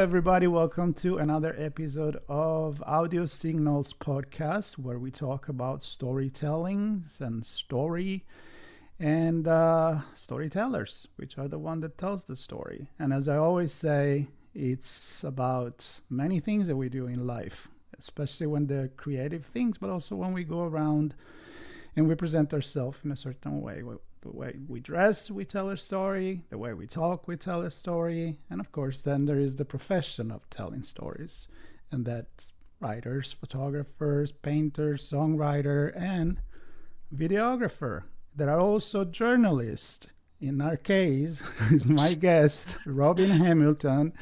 everybody. Welcome to another episode of Audio Signals podcast, where we talk about storytellings and storytellers, which are the one that tells the story. And as I always say, it's about many things that we do in life, especially when they're creative things, but also when we go around and we present ourselves in a certain way. The way we dress, we tell a story. The way we talk, we tell a story. And of course, then there is the profession of telling stories. And that's writers, photographers, painters, songwriter, and videographer. There are also journalists. In our case, is my guest, Robin Hamilton,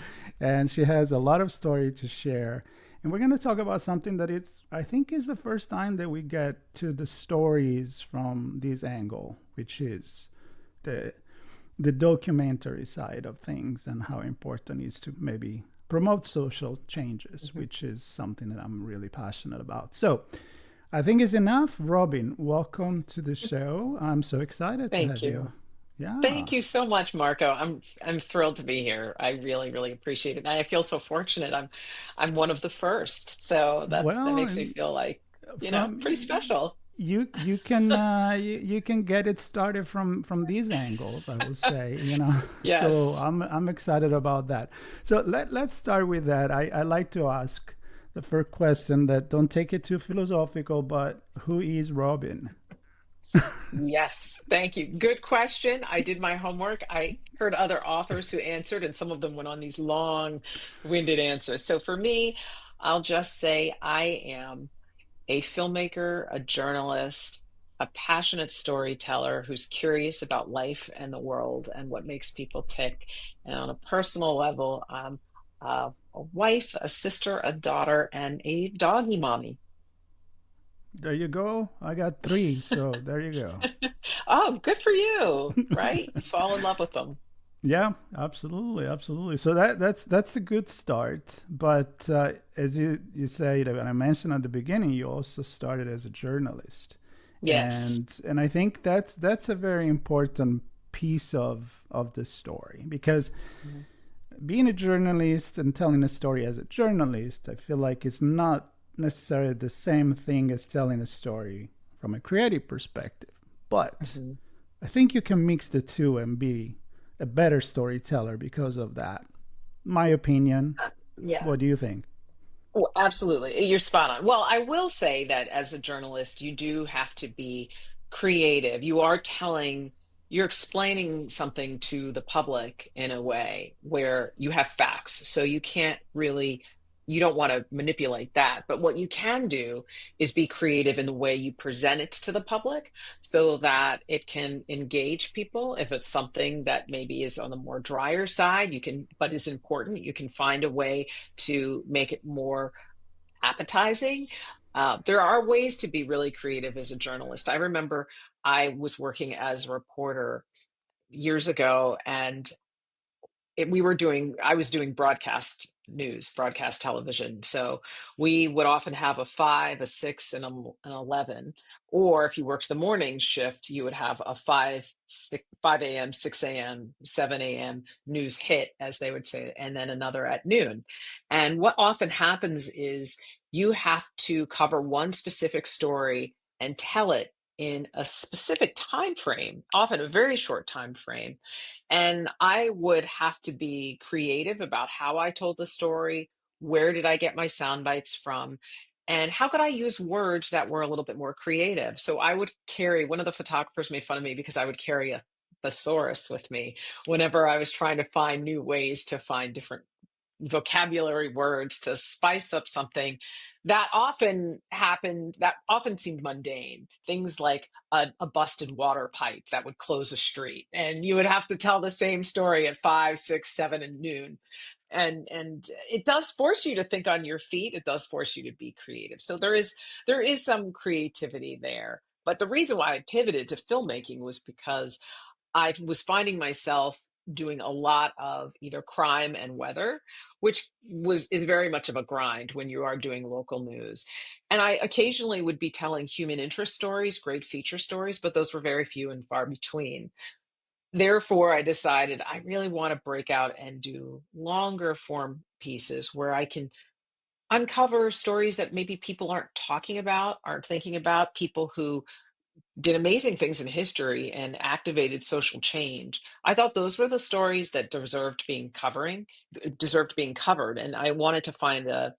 and she has a lot of story to share. And we're going to talk about something that I think is the first time that we get to the stories from this angle, which is the documentary side of things and how important it is to maybe promote social changes, which is something that I'm really passionate about. So I think it's enough. Robin, welcome to the show. I'm so excited to Thank have you. you. Yeah. Thank you so much, Marco. I'm thrilled to be here. I really, really appreciate it. And I feel so fortunate. I'm one of the first. So that Well, makes me feel like, pretty from special. you can you can get it started from these angles, I would say, so Yes. I'm excited about that. So let's start with that. I like to ask the first question, that don't take it too philosophical, but who is Robin? Yes. Thank you. Good question. I did my homework. I heard other authors who answered, and some of them went on these long-winded answers. So for me, I'll just say I am a filmmaker, a journalist, a passionate storyteller who's curious about life and the world and what makes people tick. And on a personal level, I'm a wife, a sister, a daughter, and a doggy mommy. There you go. I got three, so there you go. Oh, good for you, right? You fall in love with them. Yeah, absolutely, absolutely. So that's a good start. But as you say, and I mentioned at the beginning, you also started as a journalist, Yes. and I think that's a very important piece of the story, because Mhm. being a journalist and telling a story as a journalist, I feel like it's not necessarily the same thing as telling a story from a creative perspective. But Mhm. I think you can mix the two and be a better storyteller because of that. My opinion. Yeah. What do you think? Well, absolutely. You're spot on. Well, I will say that as a journalist, you do have to be creative. You're explaining something to the public in a way where you have facts. So you don't want to manipulate that. But what you can do is be creative in the way you present it to the public so that it can engage people. If it's something that maybe is on the more drier side, but is important, you can find a way to make it more appetizing. There are ways to be really creative as a journalist. I remember I was working as a reporter years ago, and I was doing broadcast news, broadcast television. So we would often have a 5, a 6, and an 11. Or if you worked the morning shift, you would have a 5 a.m., 6 a.m., 7 a.m. news hit, as they would say, and then another at noon. And what often happens is you have to cover one specific story and tell it in a specific time frame, often a very short time frame. And I would have to be creative about how I told the story, where did I get my sound bites from, and how could I use words that were a little bit more creative. So I would carry, one of the photographers made fun of me because I would carry a thesaurus with me whenever I was trying to find new ways to find different vocabulary words to spice up something that often seemed mundane. Things like a busted water pipe that would close a street, and you would have to tell the same story at 5, 6, 7, and noon. And it does force you to think on your feet. It does force you to be creative. So there is some creativity there. But the reason why I pivoted to filmmaking was because I was finding myself doing a lot of either crime and weather, which is very much of a grind when you are doing local news. And I occasionally would be telling human interest stories, great feature stories, but those were very few and far between. Therefore, I decided I really want to break out and do longer form pieces where I can uncover stories that maybe people aren't talking about, aren't thinking about, people who did amazing things in history and activated social change. I thought those were the stories that deserved being covered. And I wanted to find a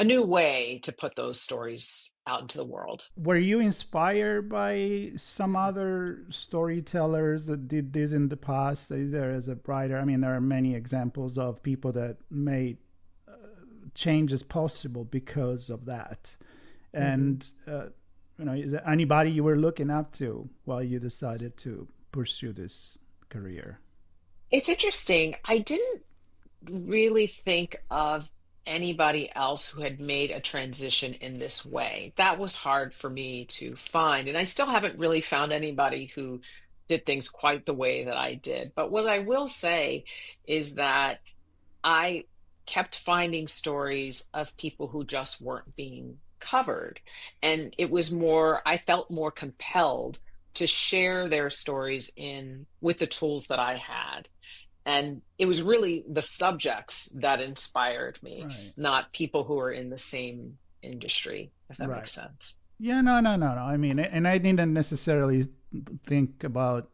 new way to put those stories out into the world. Were you inspired by some other storytellers that did this in the past, either as a writer? I mean, there are many examples of people that made changes possible because of that. Mhm. And is there anybody you were looking up to while you decided to pursue this career? It's interesting. I didn't really think of anybody else who had made a transition in this way. That was hard for me to find. And I still haven't really found anybody who did things quite the way that I did. But what I will say is that I kept finding stories of people who just weren't being covered. And it was more, I felt more compelled to share their stories in with the tools that I had. And it was really the subjects that inspired me, Right. not people who are in the same industry, if that Right. makes sense. Yeah, no. I mean, and I didn't necessarily think about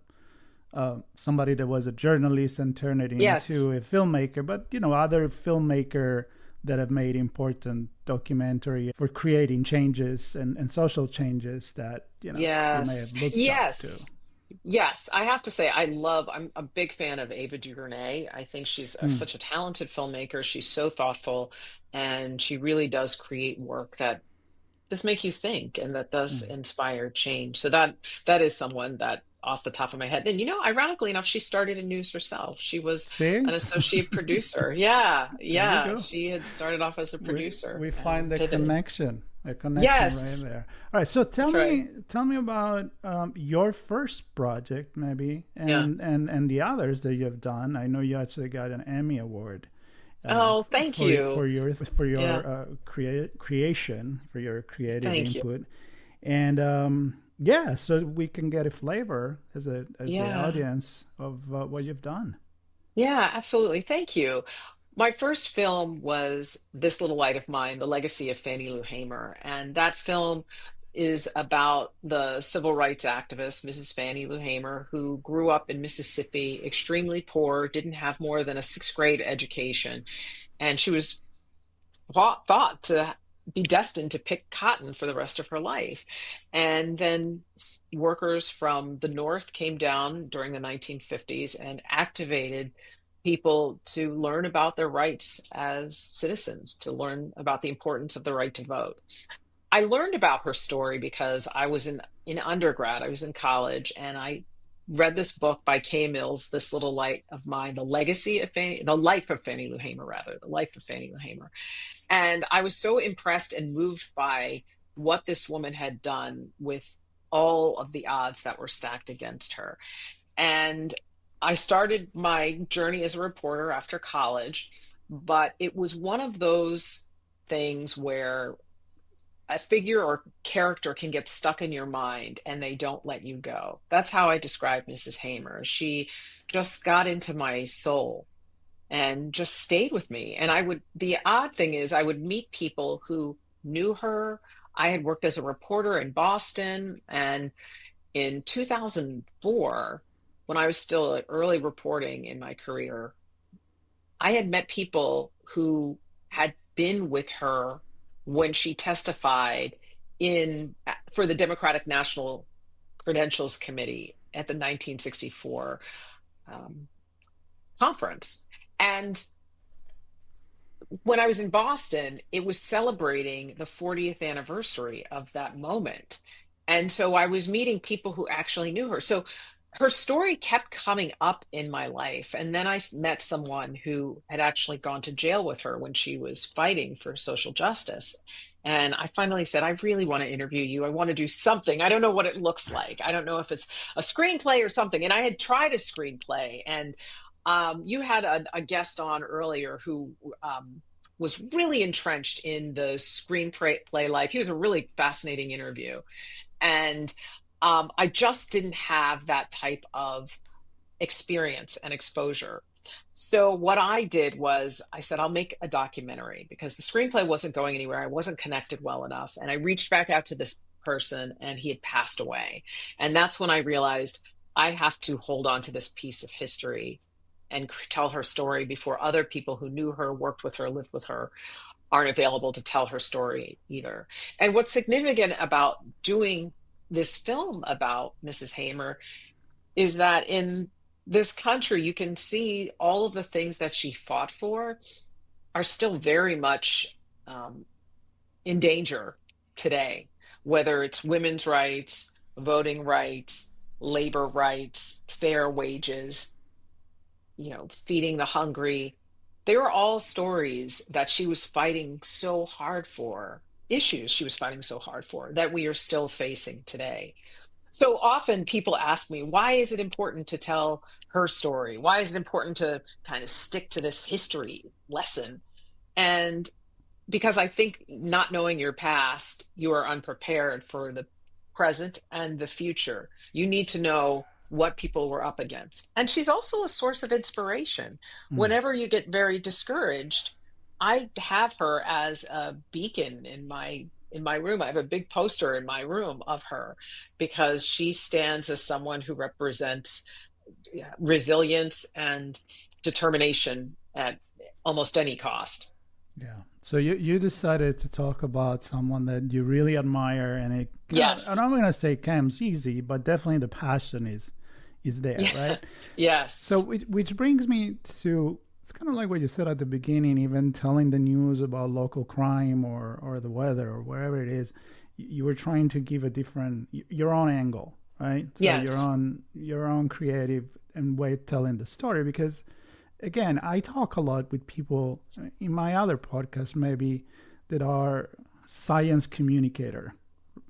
somebody that was a journalist and turned it Yes. into a filmmaker, but other filmmaker that have made important documentary for creating changes and social changes that you may Yes. have looked up to. Yes. Yes. I have to say, I'm a big fan of Ava DuVernay. I think she's Hmm. such a talented filmmaker. She's so thoughtful, and she really does create work that does make you think and that does Hmm. inspire change. So that is someone that off the top of my head. And ironically enough, she started in news herself. She was See, an associate producer. Yeah, there you yeah. go. She had started off as a producer We find and the pivoted. connection, right Yes, there. All right, so that's right. tell me about your first project, maybe, Yeah. and the others that you've done. I know you actually got an Emmy award Oh, thank you. for Yeah, your creation, for your creative thank you. input, and yeah, so we can get a flavor as the Yeah. audience of what you've done. Yeah, absolutely. Thank you. My first film was This Little Light of Mine, The Legacy of Fannie Lou Hamer. And that film is about the civil rights activist, Mrs. Fannie Lou Hamer, who grew up in Mississippi, extremely poor, didn't have more than a sixth grade education. And she was thought to be destined to pick cotton for the rest of her life. And then workers from the North came down during the 1950s and activated people to learn about their rights as citizens, to learn about the importance of the right to vote. I learned about her story because I was in undergrad, I was in college, and I read this book by Kay Mills, This Little Light of Mine, the life of Fannie Lou Hamer, rather, the life of Fannie Lou Hamer. And I was so impressed and moved by what this woman had done with all of the odds that were stacked against her. And I started my journey as a reporter after college, but it was one of those things where a figure or character can get stuck in your mind and they don't let you go. That's how I describe Mrs. Hamer. She just got into my soul and just stayed with me. And the odd thing is, I would meet people who knew her. I had worked as a reporter in Boston. And in 2004, when I was still early reporting in my career, I had met people who had been with her when she testified in for the Democratic National Credentials Committee at the 1964 um, conference. And when I was in Boston, it was celebrating the 40th anniversary of that moment. And so I was meeting people who actually knew her. So her story kept coming up in my life. And then I met someone who had actually gone to jail with her when she was fighting for social justice. And I finally said, I really want to interview you. I want to do something. I don't know what it looks like. I don't know if it's a screenplay or something. And I had tried a screenplay, and you had a guest on earlier who was really entrenched in the screenplay life. He was a really fascinating interview. And I just didn't have that type of experience and exposure. So what I did was I said, I'll make a documentary because the screenplay wasn't going anywhere. I wasn't connected well enough. And I reached back out to this person and he had passed away. And that's when I realized I have to hold on to this piece of history and tell her story before other people who knew her, worked with her, lived with her aren't available to tell her story either. And what's significant about doing this film about Mrs. Hamer is that in this country, you can see all of the things that she fought for are still very much in danger today, whether it's women's rights, voting rights, labor rights, fair wages, feeding the hungry. They were all stories that she was fighting so hard for, issues she was fighting so hard for that we are still facing today. So often people ask me, why is it important to tell her story? Why is it important to kind of stick to this history lesson? And because I think not knowing your past, you are unprepared for the present and the future. You need to know what people were up against. And she's also a source of inspiration. Mm. Whenever you get very discouraged, I have her as a beacon in my room. I have a big poster in my room of her because she stands as someone who represents resilience and determination at almost any cost. Yeah. So you decided to talk about someone that you really admire, and it I'm Yes. not gonna say comes easy, but definitely the passion is there, Yeah. right? So Yes. which brings me to, it's kind of like what you said at the beginning, even telling the news about local crime or the weather or wherever it is, you were trying to give a different your own angle, right? So Yes. your own creative and way of telling the story, because again, I talk a lot with people in my other podcast, maybe, that are science communicator,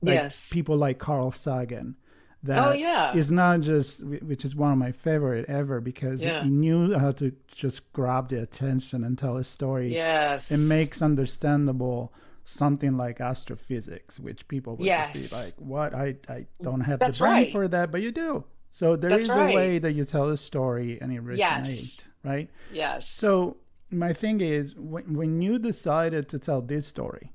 like Yes. people like Carl Sagan, Oh, that yeah. is not just, which is one of my favorite ever, because Yeah. he knew how to just grab the attention and tell a story and Yes. makes understandable something like astrophysics, which people would just be like, Yes. what? I don't have the That's brain right. for that, but you do. So there That's is a right. way that you tell a story and it resonates, Yes. right? Yes. So my thing is, when you decided to tell this story,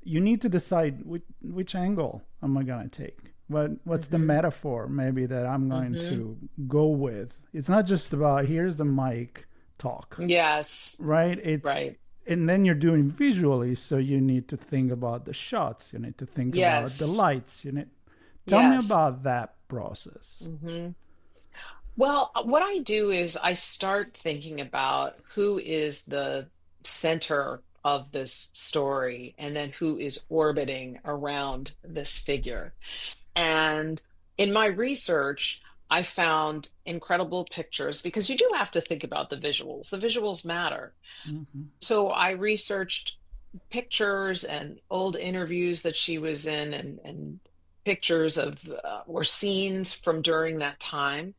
you need to decide which angle am I going to take. What's the Hmm. metaphor maybe that I'm going Hmm. to go with? It's not just about here's the mic talk, Yes. right? It's Right. and then you're doing visually, so you need to think about the shots. You need to think about the Yes. lights. You need tell me Yes. about that process. Hmm. Well, what I do is I start thinking about who is the center of this story and then who is orbiting around this figure. And in my research, I found incredible pictures because you do have to think about the visuals. The visuals matter. Mm-hmm. So I researched pictures and old interviews that she was in and pictures of or scenes from during that time.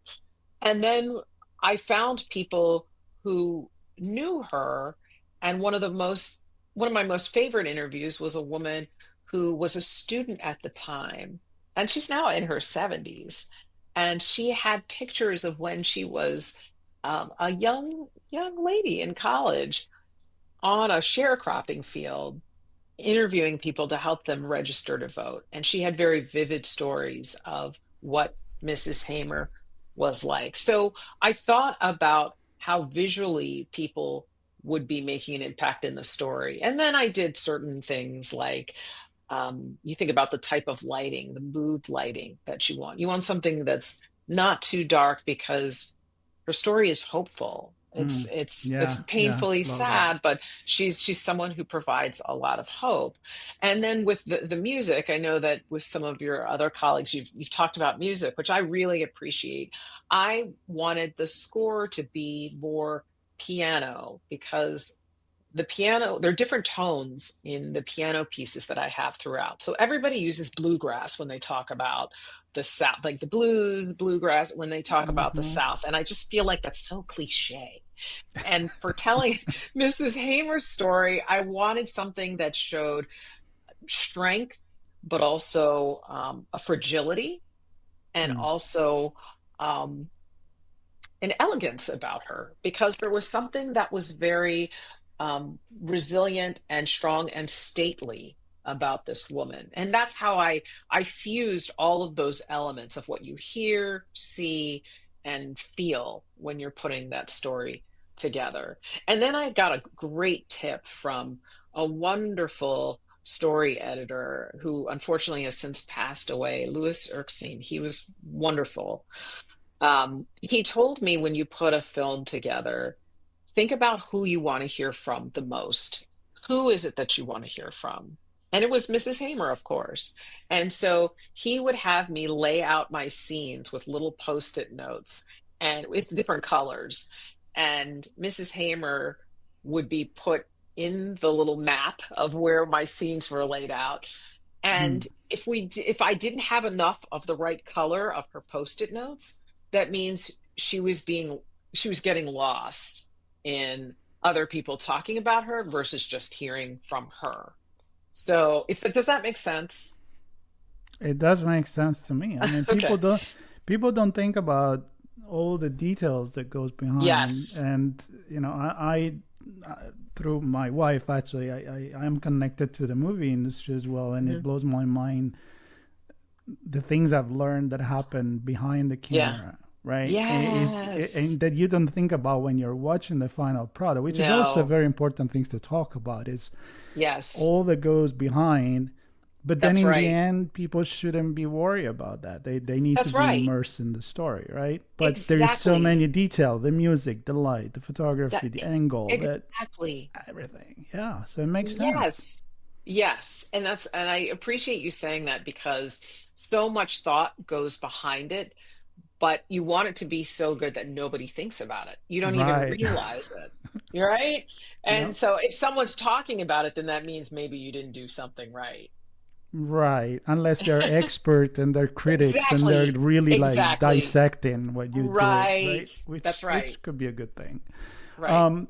And then I found people who knew her. And one of my most favorite interviews was a woman who was a student at the time, and she's now in her 70s. And she had pictures of when she was a young lady in college on a sharecropping field, interviewing people to help them register to vote. And she had very vivid stories of what Mrs. Hamer was like. So I thought about how visually people would be making an impact in the story. And then I did certain things like you think about the type of lighting, the mood lighting that you want. You want something that's not too dark because her story is hopeful. It's Mm. it's it's Yeah, yeah, painfully love that. sad, but she's someone who provides a lot of hope. And then with the music, I know that with some of your other colleagues, you've talked about music, which I really appreciate. I wanted the score to be more piano because the piano, there are different tones in the piano pieces that I have throughout. So everybody uses bluegrass when they talk about the South, like the blues, bluegrass when they talk about the Mm-hmm. South. And I just feel like that's so cliche. And for telling Mrs. Hamer's story, I wanted something that showed strength, but also a fragility and Mm. also um, an elegance about her, because there was something that was very resilient and strong and stately about this woman. And that's how I fused all of those elements of what you hear, see, and feel when you're putting that story together. And then I got a great tip from a wonderful story editor who unfortunately has since passed away, Louis Erskine. He was wonderful. He told me, when you put a film together, think about who you want to hear from the most. Who is it that you want to hear from? And it was Mrs. Hamer, of course. And so he would have me lay out my scenes with little post-it notes and with different colors. And Mrs. Hamer would be put in the little map of where my scenes were laid out. Mm. And if I didn't have enough of the right color of her post-it notes, that means she was getting lost in other people talking about her versus just hearing from her. So if does that make sense? It does make sense to me. I mean, Okay. people don't think about all the details that goes behind. Yes. And I through my wife, actually, I am connected to the movie industry as well, and it Mhm. blows my mind the things I've learned that happen behind the Yeah. camera, right? Yes. And that you don't think about when you're watching the final product, which is also a No. very important things to talk about, is Yes. all that goes behind. But then That's in the right. end, people shouldn't be worried about that. They need to That's be right. immersed in the story, right? But there's so Exactly. many details, the music, the light, the photography, That the angle, that exactly. everything. Yeah, so it makes sense. Yes. Yes. And I appreciate you saying that, because so much thought goes behind it, but you want it to be so good that nobody thinks about it. You don't even Right. realize it. You're right. Yeah. And so if someone's talking about it, then that means maybe you didn't do something right. Right. Unless they're expert and they're critics and they're Exactly. really like Exactly. dissecting what you did, Right. right? That's Which right. could be a good thing. Right. Um,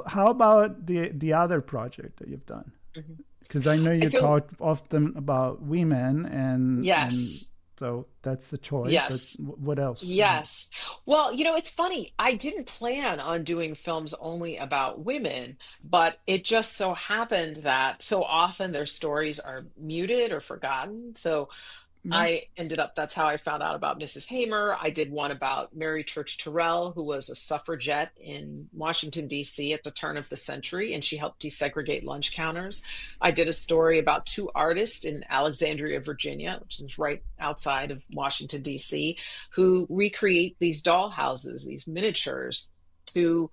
how about the other project that you've done? Mhm. Because I know you So, talk often about women, and yes. so that's the choice. But Yes. what else? Yes. Well, it's funny. I didn't plan on doing films only about women, but it just so happened that so often their stories are muted or forgotten. So Yeah, I ended up, that's how I found out about Mrs. Hamer. I did one about Mary Church Terrell, who was a suffragette in Washington, D.C. at the turn of the century, and she helped desegregate lunch counters. I did a story about two artists in Alexandria, Virginia, which is right outside of Washington, D.C., who recreate these doll houses, these miniatures, to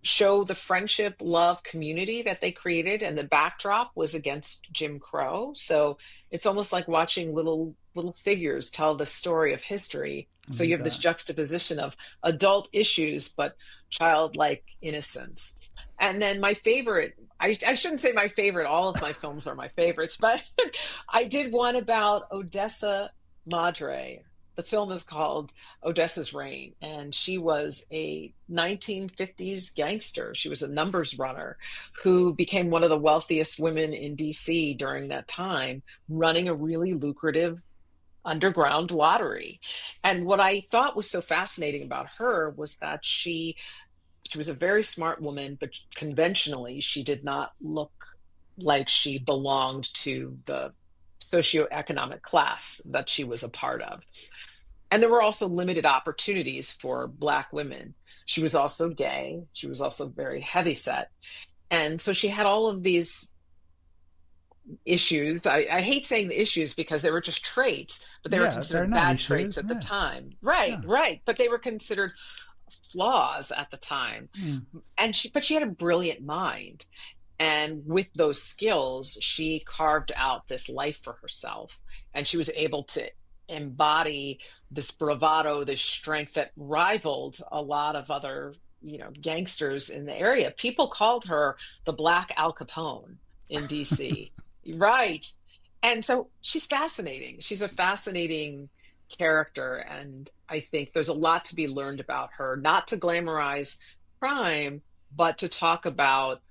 show the friendship, love, community that they created. And the backdrop was against Jim Crow. So it's almost like watching little figures tell the story of history. I So you like have this that. juxtaposition of adult issues but childlike innocence. And then my favorite, I shouldn't say my favorite, all of my films are my favorites, but I did one about Odessa Madre. The film is called Odessa's Reign, and she was a 1950s gangster. She was a numbers runner who became one of the wealthiest women in DC during that time, running a really lucrative underground lottery. And what I thought was so fascinating about her was that she was a very smart woman, but conventionally she did not look like she belonged to the socioeconomic class that she was a part of. And there were also limited opportunities for Black women. She was also gay. She was also very heavyset. And so she had all of these issues. I hate saying the issues because they were just traits, but they were Yeah, they're considered not bad traits issues. at the Yeah, time. Right, yeah. right. But they were considered flaws at the time. Mm. But she had a brilliant mind. And with those skills, she carved out this life for herself. And she was able to embody this bravado, this strength that rivaled a lot of other, gangsters in the area. People called her the Black Al Capone in DC. Right. And so she's fascinating. She's a fascinating character. And I think there's a lot to be learned about her, not to glamorize crime, but to talk about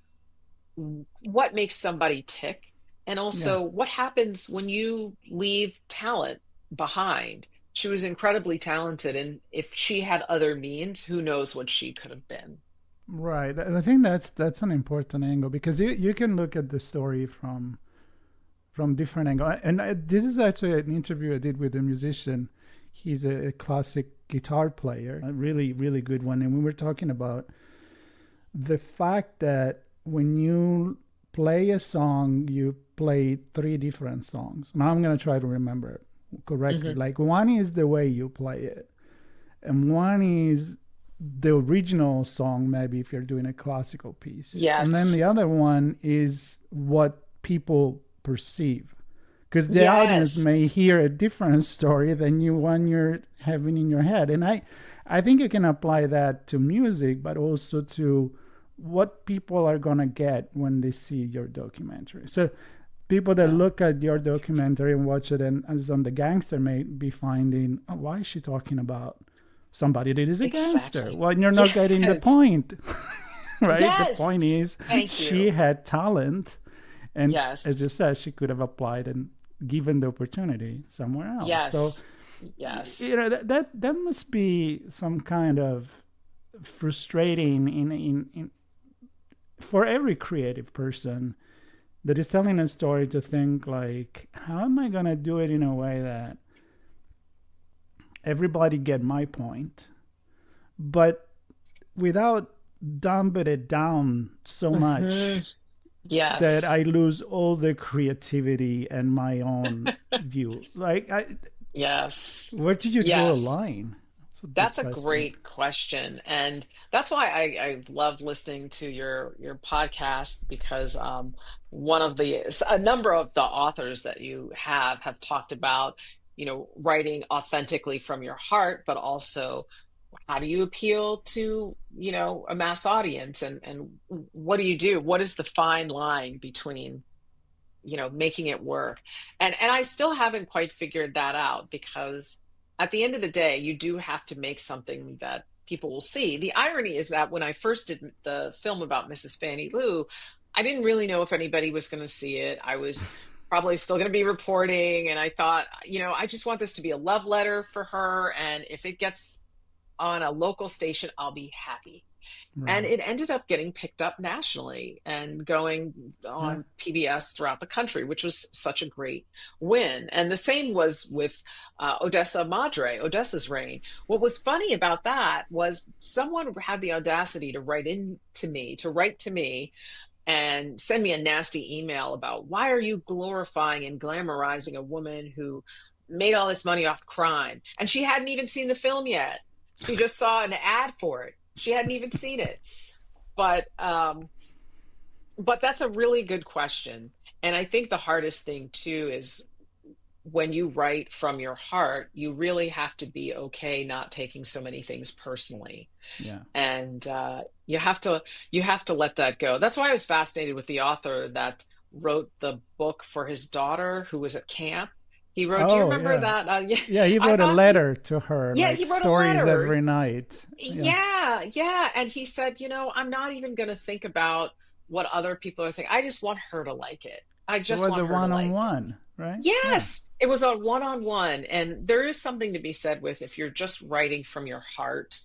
what makes somebody tick, and Yeah, also what happens when you leave talent behind. She was incredibly talented, and if she had other means, who knows what she could have been. Right. And I think that's an important angle because you can look at the story from different angle. And this is actually an interview I did with a musician. He's a classic guitar player, a really really good one. And we were talking about the fact that when you play a song, you play three different songs. Now I'm gonna try to remember it correctly. Hmm. Like one is the way you play it, and one is the original song, maybe if you're doing a classical piece. And then Yes. the other one is what people perceive. Because the audience Yes. may hear a different story than you one you're having in your head. And I think you can apply that to music, but also to what people are gonna get when they see your documentary. So people that Yeah. look at your documentary and watch it and as on the gangster may be finding, oh, why is she talking about somebody that is a gangster? Exactly. Well, you're not getting the Yes. point, right? The Yes. point is Thank she you. had talent, and as you Yes. said, she could have applied and given the opportunity somewhere else. So Yes. Yes. that must be some kind of frustrating in for every creative person that is telling a story to think like, how am I gonna do it in a way that everybody get my point, but without dumping it down so Hmm. much that I Yes. lose all the creativity and my own view. Like, Yes. where did you draw a Yes. line? That's a big That's a question. great question. And that's why I love listening to your podcast because one of a number of the authors that you have talked about, writing authentically from your heart, but also how do you appeal to, a mass audience and what do you do? What is the fine line between making it work, and I still haven't quite figured that out because at the end of the day you do have to make something that people will see. The irony is that when I first did the film about Mrs. Fannie Lou, I didn't really know if anybody was going to see it. I was probably still going to be reporting, and I thought, I just want this to be a love letter for her, and if it gets on a local station I'll be happy. And Right. it ended up getting picked up nationally and going Yeah. on PBS throughout the country, which was such a great win. And the same was with Odessa's Rain. What was funny about that was someone had the audacity to write to me and send me a nasty email about, why are you glorifying and glamorizing a woman who made all this money off crime? And she hadn't even seen the film yet. She just saw an ad for it. She hadn't even seen it. But that's a really good question. And I think the hardest thing too is when you write from your heart, you really have to be okay not taking so many things personally. Yeah. And you have to let that go. That's why I was fascinated with the author that wrote the book for his daughter who was at camp. He wrote, do you Oh, remember yeah. that? Yeah, Yeah, he I wrote a thought he, letter to her, yeah, he like wrote a stories letter. every night. Yeah. Yeah, yeah. And he said, I'm not even going to think about what other people are thinking. I just want her to like it. I It just was want a her to one on like it. one, right? Yeah. Yes, it was a one-on-one. And there is something to be said with if you're just writing from your heart,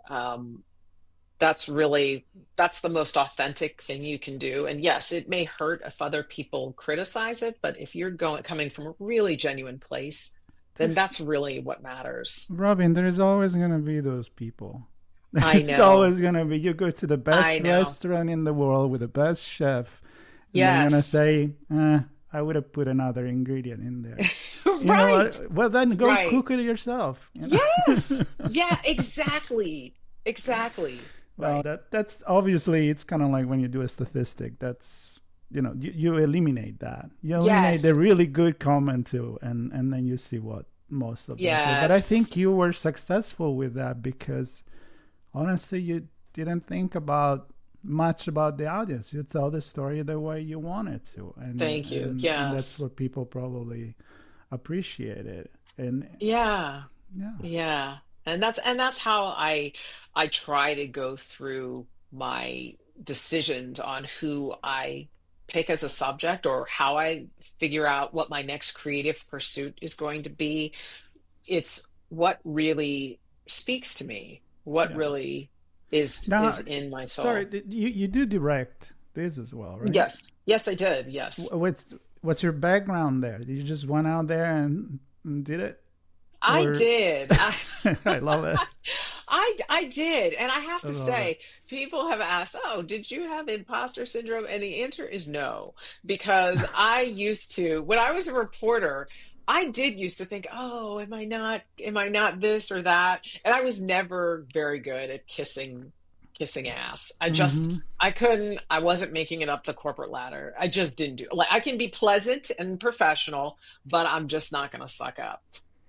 um, that's the most authentic thing you can do. And yes, it may hurt if other people criticize it, but if you're coming from a really genuine place, then There's that's really what matters. Robin, there's always gonna be those people. I There's know. always gonna be. You go to the best I know. restaurant in the world with the best chef, and they're gonna Yes. say, I would have put another ingredient in there. You know Right. what? Well, then go Right. cook it yourself. Yes. Yeah, exactly. Exactly. Well, Right. that's obviously it's kind of like when you do a statistic. That's you eliminate that. You eliminate the Yes. really good comment too, and then you see what most of them say. But I Yes. think you were successful with that because honestly, you didn't think about much about the audience. You tell the story the way you want it to, and Thank you. and that's Yes. what people probably appreciated. And Yeah. yeah, Yeah. And that's how I try to go through my decisions on who I pick as a subject or how I figure out what my next creative pursuit is going to be. it's what really speaks to me, what Yeah. really Now, is in my sorry, soul. you do direct this as well, right? Yes, yes, I did. Yes, What's your background there? Did you just went out there and did it, I or did. I love it. I did, and I have I to love it. say, people have asked, "Oh, did you have imposter syndrome?" And the answer is no, because I used to, when I was a reporter, I did used to think, "Oh, am I not this or that?" And I was never very good at kissing ass. Mm-hmm. I wasn't making it up the corporate ladder. I just didn't do, like, I can be pleasant and professional, but I'm just not going to suck up.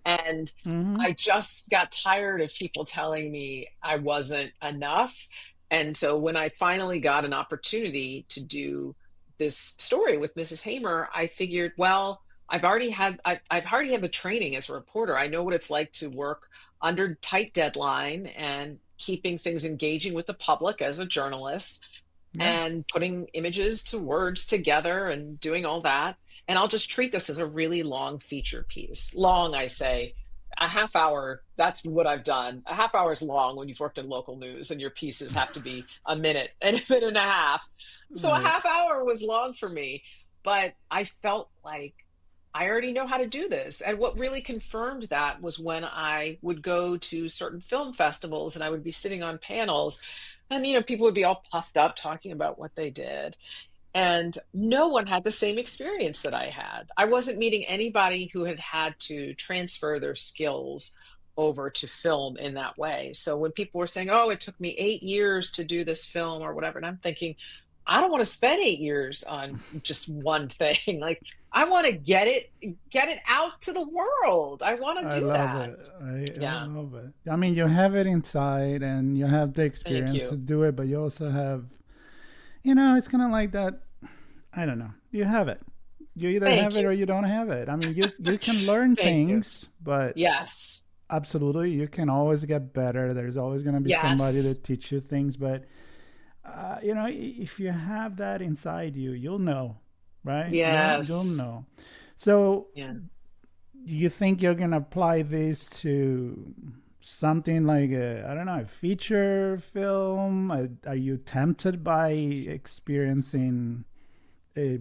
And Mm-hmm. I just got tired of people telling me I wasn't enough. And so when I finally got an opportunity to do this story with Mrs. Hamer, I figured, well, I've already had the training as a reporter. I know what it's like to work under tight deadline and keeping things engaging with the public as a journalist Yeah. and putting images to words together and doing all that. And I'll just treat this as a really long feature piece. Long, I say, a half hour, that's what I've done. A half hour is long when you've worked in local news and your pieces have to be a minute and a minute and a half. So a Right. half hour was long for me, but I felt like I already know how to do this. And what really confirmed that was when I would go to certain film festivals and I would be sitting on panels and people would be all puffed up talking about what they did. And no one had the same experience that I had. I wasn't meeting anybody who had had to transfer their skills over to film in that way. So when people were saying, "Oh, it took me 8 years to do this film," or whatever, and I'm thinking, I don't want to spend 8 years on just one thing. Like, I want to get it out to the world. I want to I do love that. it. I Yeah. love it. I mean, you have it inside and you have the Thank experience to you. do it, but you also have, it's kind of like that. I don't know. You have it. You either have Thank it you. or you don't have it. I mean, you can learn Thank you. things, but Yes. absolutely, you can always get better. There's always going to be somebody to Yes. teach you things, but if you have that inside you, you'll know, right? You'll Yes. know. So, Yeah. you think you're gonna apply this to something like I don't know, a feature film? Are you tempted by experiencing a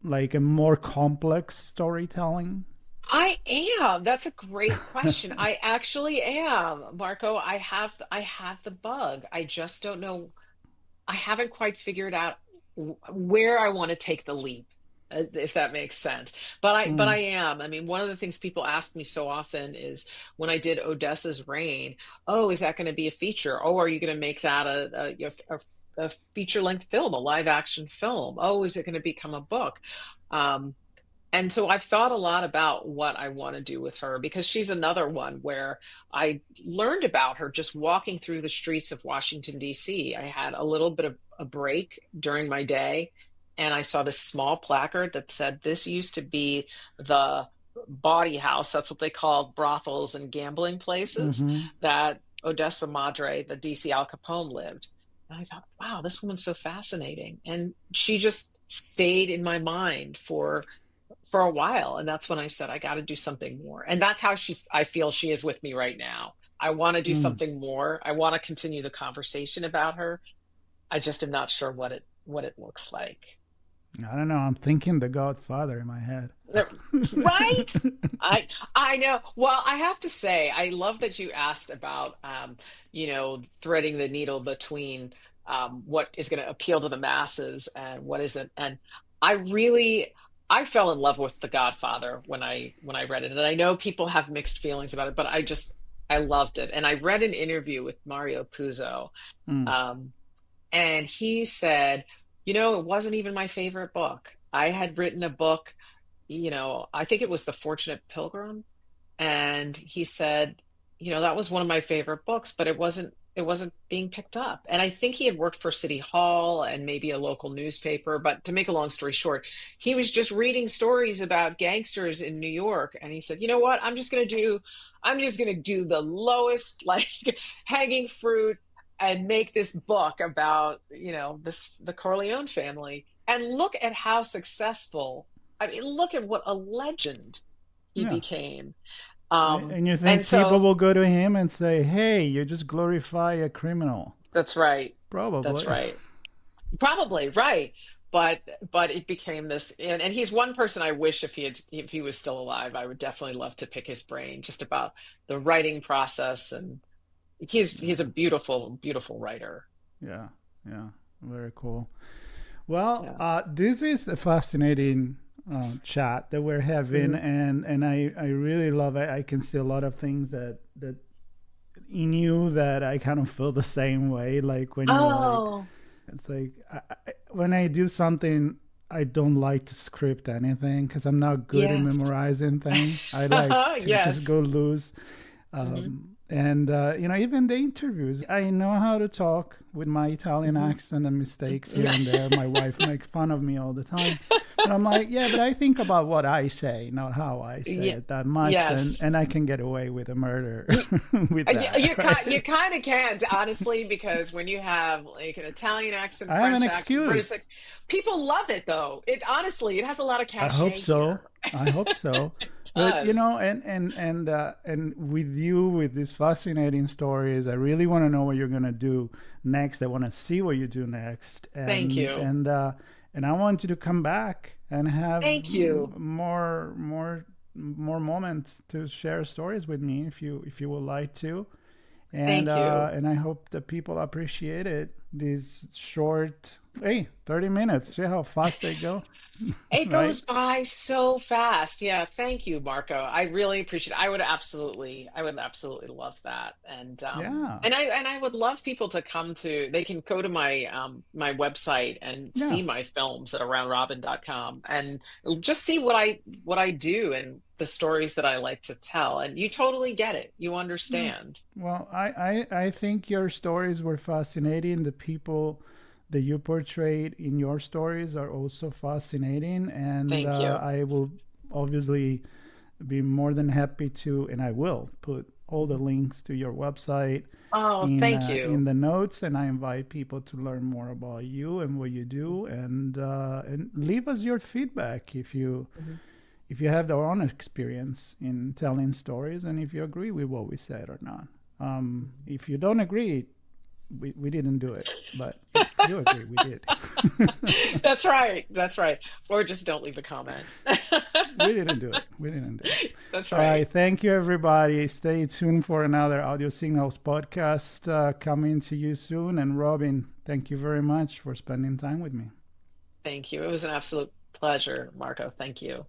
like a more complex storytelling? I am. That's a great question. I actually am, Marco. I have the bug. I just don't know. I haven't quite figured out where I want to take the leap, if that makes sense. But Mm, I am. I mean, one of the things people ask me so often is when I did Odessa's Rain, "Oh, is that going to be a feature? Oh, are you going to make that a feature length film, a live action film? Oh, is it going to become a book?" Um, and so I've thought a lot about what I want to do with her because she's another one where I learned about her just walking through the streets of Washington, D.C. I had a little bit of a break during my day, and I saw this small placard that said, "This used to be the bawdy house." That's what they called brothels and gambling places mm-hmm. that Odessa Madre, the D.C. Al Capone, lived. And I thought, wow, this woman's so fascinating. And she just stayed in my mind for a while, and that's when I said I got to do something more. And that's how I feel she is with me right now. I want to do Mm. something more. I want to continue the conversation about her. I just am not sure what it looks like. I don't know. I'm thinking The Godfather in my head. Right. i I know. Well, I have to say, I love that you asked about threading the needle between what is going to appeal to the masses and what isn't. And I really, I fell in love with The Godfather when I read it. And I know people have mixed feelings about it, but I loved it. And I read an interview with Mario Puzo, Mm. um, and he said, it wasn't even my favorite book. I had written a book, I think it was The Fortunate Pilgrim. And he said, that was one of my favorite books, but it wasn't being picked up. And I think he had worked for City Hall and maybe a local newspaper. But to make a long story short, he was just reading stories about gangsters in New York. And he said, "You know what? I'm just gonna do the lowest like hanging fruit and make this book about, the Corleone family." And look at how successful, I mean, look at what a legend he Yeah. became. And you And think people so will go to him and say, "Hey, you just glorify a criminal"? that's right. That's Probably. right. Probably right. But it became this, and he's one person I wish if he was still alive, I would definitely love to pick his brain just about the writing process. And he's a Yeah, beautiful, beautiful writer. yeah, yeah. Very cool. Well, Yeah. this is a fascinating chat that we're having, Mhm. and I really love it. I can see a lot of things that in you that I kind of feel the same way. Like when you're like, Oh, it's like when I do something, I don't like to script anything because I'm not good in yes. memorizing things. I like to just Yes. go loose. Hmm. And even the interviews, I know how to talk with my Italian Hmm. accent and mistakes here and there. My wife makes fun of me all the time. But I'm like, yeah, but I think about what I say, not how I say Yeah. it that much. And, Yes. and I can get away with a murder You, with that, you right? kind of can't, honestly, because when you have like an Italian accent, I have an French accent, British excuse. accent, people love it though. It honestly, it has a lot of I hope cachet so. here. I hope so. It But does. and with you with these fascinating stories, I really want to know what you're gonna do next. I want to see what you do next, Thank you. and I want you to come back and have Thank you. more moments to share stories with me if you would like to. Thank you. And I hope that people appreciate it. These short, hey, 30 minutes. See how fast they go, It right? goes by so fast. Yeah, thank you, Marco. I really appreciate it. I would absolutely love that. Yeah, And I would love people to come to, they can go to my website and yeah. see my films at aroundrobin.com and just see what I do and the stories that I like to tell. And you totally get it. You Yeah. understand. Well, I think your stories were fascinating. The people that you portrayed in your stories are also fascinating. And Thank you. I will obviously be more than happy to, and I will put all the links to your website Oh, thank in you. the notes. And I invite people to learn more about you and what you do. And leave us your feedback Mhm. if you have their own experience in telling stories and if you agree with what we said or not. If you don't agree, we didn't do it. But if you agree, we did. That's right. That's right. Or just don't leave a comment. We didn't do it. We didn't do it. That's All right. right. Thank you, everybody. Stay tuned for another Audio Signals podcast coming to you soon. And Robin, thank you very much for spending time with me. Thank you. It was an absolute pleasure, Marco. Thank you.